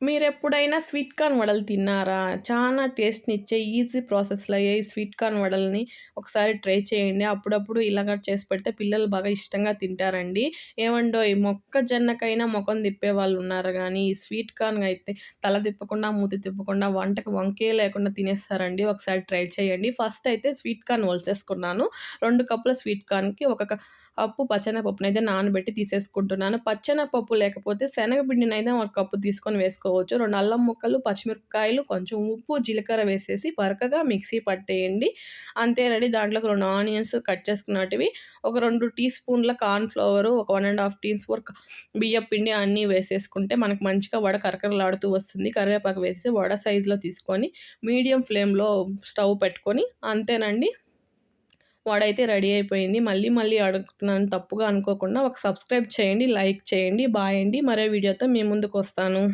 మీరెప్పుడైనా sweet corn వడలు తిన్నారా? చానా టేస్ట్‌నిచ్చే ఈజీ ప్రాసెస్‌లో అయ్యే ఈ స్వీట్ కార్న్ వడల్ని ఒకసారి ట్రై చేయండి. అప్పుడప్పుడు ఇలాగ చేసి పెడితే పిల్లలు బాగా ఇష్టంగా తింటారండి. ఏవండోయ్ మొక్కజొన్నకైనా మొఖం తిప్పేవాళ్ళున్నారు గానీ, ఈ స్వీట్ కార్న్ అయితే తల తిప్పకుండా, మూతి తిప్పకుండా వంటకి వంకే లేకుండా తినేస్తారండి. ఒకసారి ట్రై చేయండి. ఫస్ట్ అయితే స్వీట్ కార్న్ ఒలిచేసుకున్నాను. 2 కప్పుల స్వీట్ కార్న్‌కి ఒక కప్పు పచ్చెనపప్పునైతే నానబెట్టి తీసేసుకుంటున్నాను. పచ్చెనపప్పు లేకపోతే శనగపిండినైనా ఒక కప్పు తీసుకొని వేసుకోవచ్చు. 2 అల్లం ముక్కలు, పచ్చిమిరపకాయలు, కొంచెం ఉప్పు, జీలకర్ర వేసేసి బరకగా మిక్సీ పట్టేయండి. అంతేనండి. దాంట్లోకి 2 ఆనియన్స్ కట్ చేసుకున్నటివి, ఒక 2 టీ స్పూన్ల కార్న్ ఫ్లోర్, ఒక 1 ½ టీ స్పూన్ బియ్యపు పిండి అన్నీ వేసేసుకుంటే మనకు మంచిగా వడ కరకరలాడుతూ వస్తుంది. కరివేపాకు వేసేసి వడ సైజులో తీసుకొని మీడియం ఫ్లేమ్‌లో స్టవ్ పెట్టుకొని అంతేనండి. వడైతే రెడీ అయిపోయింది. మళ్ళీ మళ్ళీ అడుగుతున్నాను తప్పుగా అనుకోకుండా ఒక సబ్స్క్రైబ్ చేయండి, లైక్ చేయండి. బాయ్ అండి. మరో వీడియోతో మీ ముందుకొస్తాను.